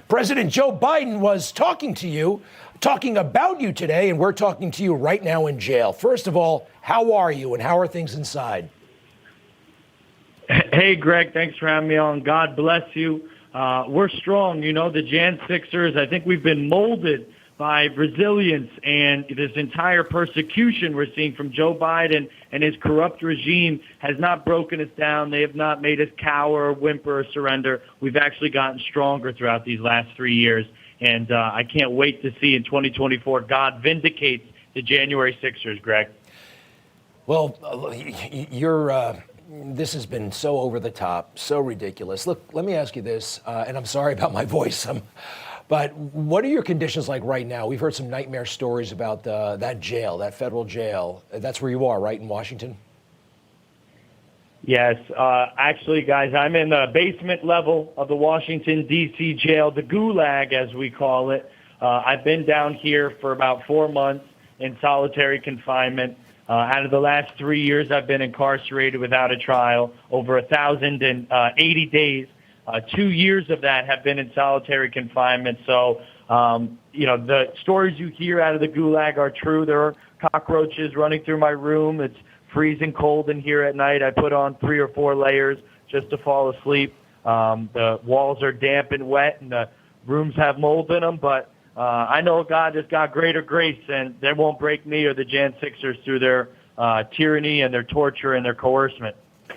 President Joe Biden was talking about you today, and we're talking to you right now in jail. First of all, how are you and how are things inside? Hey, Greg, thanks for having me on. God bless you. We're strong. You know, the Jan Sixers, I think we've been molded by resilience and this entire persecution we're seeing from Joe Biden and his corrupt regime has not broken us down. They have not made us cower or whimper or surrender. We've actually gotten stronger throughout these last 3 years. And I can't wait to see in 2024 God vindicates the January Sixers, Greg. Well, this has been so over the top, so ridiculous. Look, let me ask you this, and I'm sorry about my voice, but what are your conditions like right now? We've heard some nightmare stories about that jail, that federal jail. That's where you are, right, in Washington? Yes. Actually, guys, I'm in the basement level of the Washington, D.C. jail, the Gulag, as we call it. I've been down here for about 4 months in solitary confinement. Out of the last 3 years, I've been incarcerated without a trial, over 1,080 days. 2 years of that have been in solitary confinement. So, the stories you hear out of the Gulag are true. There are cockroaches running through my room. It's freezing cold in here at night. I put on 3 or 4 layers just to fall asleep. The walls are damp and wet, and the rooms have mold in them. But I know God has got greater grace, and they won't break me or the Jan Sixers through their tyranny and their torture and their coercement.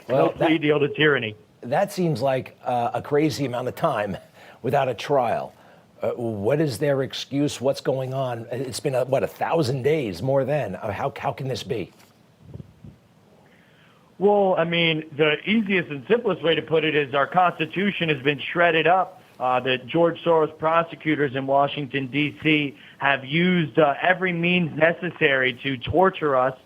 No plea deal to tyranny. That seems like a crazy amount of time without a trial. What is their excuse? What's going on? It's been, 1,000 days, more than. How can this be? Well, I mean, the easiest and simplest way to put it is our Constitution has been shredded up. The George Soros prosecutors in Washington, D.C. have used every means necessary to torture us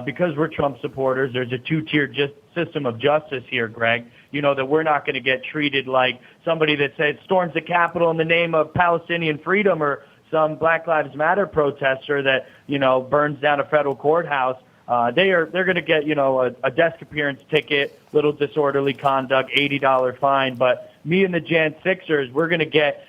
because we're Trump supporters. There's a two-tiered system of justice here, Greg. You know that we're not going to get treated like somebody that said storms the Capitol in the name of Palestinian freedom or some Black Lives Matter protester that, burns down a federal courthouse. They're going to get, a desk appearance ticket, little disorderly conduct, $80 fine. But me and the Jan Sixers, we're going to get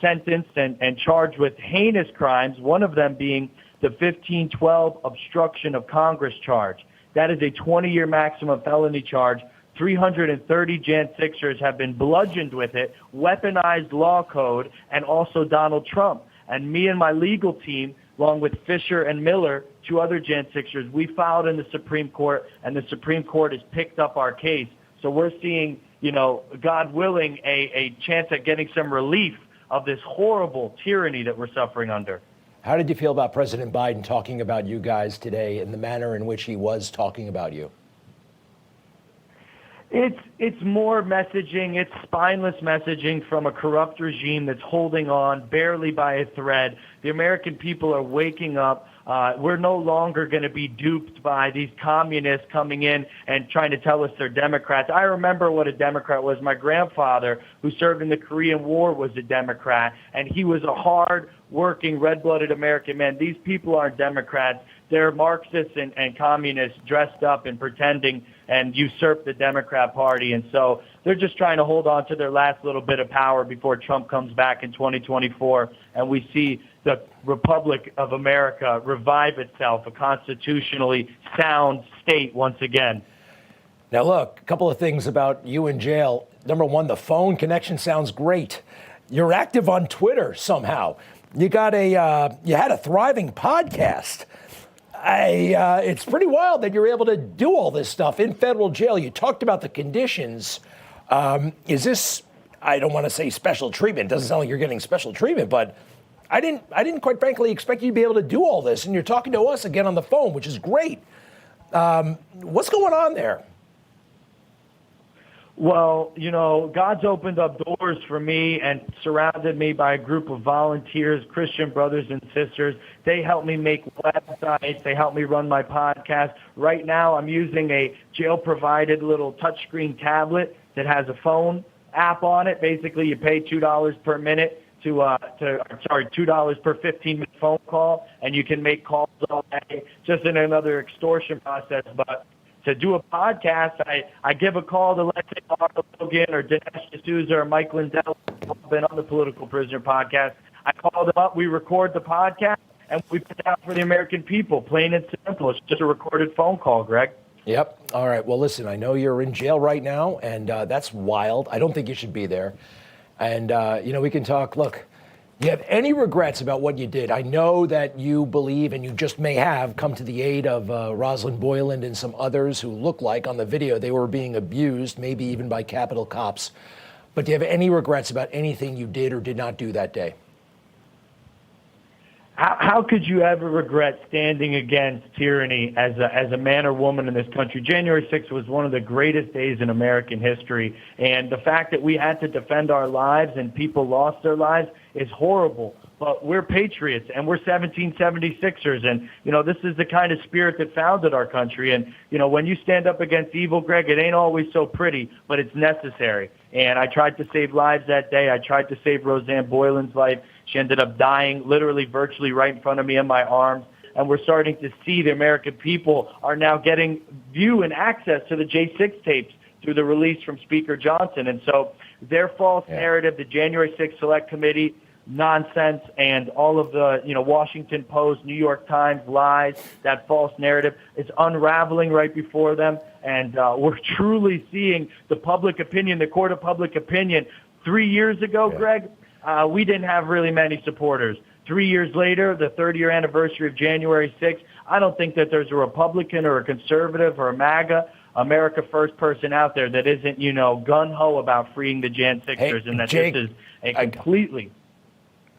sentenced and charged with heinous crimes, one of them being the 1512 obstruction of Congress charge. That is a 20-year maximum felony charge. 330 Jan Sixers have been bludgeoned with it, weaponized law code, and also Donald Trump. And me and my legal team, along with Fisher and Miller, 2 other Jan Sixers, we filed in the Supreme Court, and the Supreme Court has picked up our case. So we're seeing, God willing, a chance at getting some relief of this horrible tyranny that we're suffering under. How did you feel about President Biden talking about you guys today and the manner in which he was talking about you? It's more messaging. It's spineless messaging from a corrupt regime that's holding on barely by a thread. The American people are waking up. We're no longer going to be duped by these communists coming in and trying to tell us they're Democrats. I remember what a Democrat was. My grandfather, who served in the Korean War, was a Democrat, and he was a hard-working, red-blooded American man. These people aren't Democrats. They're Marxists and communists dressed up and pretending and usurp the Democrat Party. And so they're just trying to hold on to their last little bit of power before Trump comes back in 2024. And we see the Republic of America revive itself, a constitutionally sound state once again. Now, look, a couple of things about you in jail. Number one, the phone connection sounds great. You're active on Twitter somehow. You had a thriving podcast. It's pretty wild that you're able to do all this stuff in federal jail. You talked about the conditions. Is this, I don't want to say special treatment. It doesn't sound like you're getting special treatment, but I didn't quite frankly expect you to be able to do all this. And you're talking to us again on the phone, which is great. What's going on there? Well, God's opened up doors for me and surrounded me by a group of volunteers, Christian brothers and sisters. They help me make websites. They help me run my podcast. Right now, I'm using a jail-provided little touchscreen tablet that has a phone app on it. Basically, you pay $2 per minute $2 per 15-minute phone call, and you can make calls all day, just in another extortion process. But to do a podcast, I give a call to, let's say, Marla Logan or Dinesh D'Souza or Mike Lindell, who've been on the Political Prisoner podcast. I call them up, we record the podcast, and we put it out for the American people, plain and simple. It's just a recorded phone call, Greg. Yep. All right. Well, listen, I know you're in jail right now, and that's wild. I don't think you should be there. And, we can talk. Look, you have any regrets about what you did? I know that you believe, and you just may have, come to the aid of Rosalind Boyland and some others who look like on the video they were being abused, maybe even by Capitol cops. But do you have any regrets about anything you did or did not do that day? How could you ever regret standing against tyranny as a man or woman in this country? January 6th was one of the greatest days in American history, and the fact that we had to defend our lives and people lost their lives is horrible. But we're patriots, and we're 1776ers, and, this is the kind of spirit that founded our country. And, when you stand up against evil, Greg, it ain't always so pretty, but it's necessary. And I tried to save lives that day. I tried to save Roseanne Boyland's life. She ended up dying literally, virtually right in front of me in my arms. And we're starting to see the American people are now getting view and access to the J6 tapes through the release from Speaker Johnson. And so their false narrative, the January 6th Select Committee, nonsense, and all of the, Washington Post, New York Times lies, that false narrative is unraveling right before them. And we're truly seeing the public opinion, the court of public opinion. 3 years ago, Greg, we didn't have really many supporters. 3 years later, the 30-year anniversary of January 6th, I don't think that there's a Republican or a conservative or a MAGA, America First person out there that isn't, gung-ho about freeing the Jan 6ers, and that Jake, this is a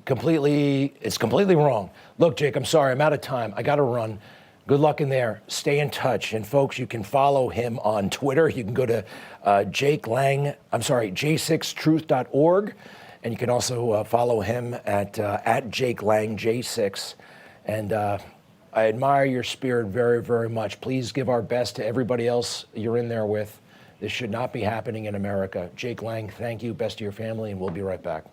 completely, it's completely wrong. Look, Jake, I'm sorry, I'm out of time. I got to run. Good luck in there. Stay in touch. And folks, you can follow him on Twitter. You can go to j6truth.org. And you can also follow him at Jake Lang, J6. And I admire your spirit very, very much. Please give our best to everybody else you're in there with. This should not be happening in America. Jake Lang, thank you. Best to your family, and we'll be right back.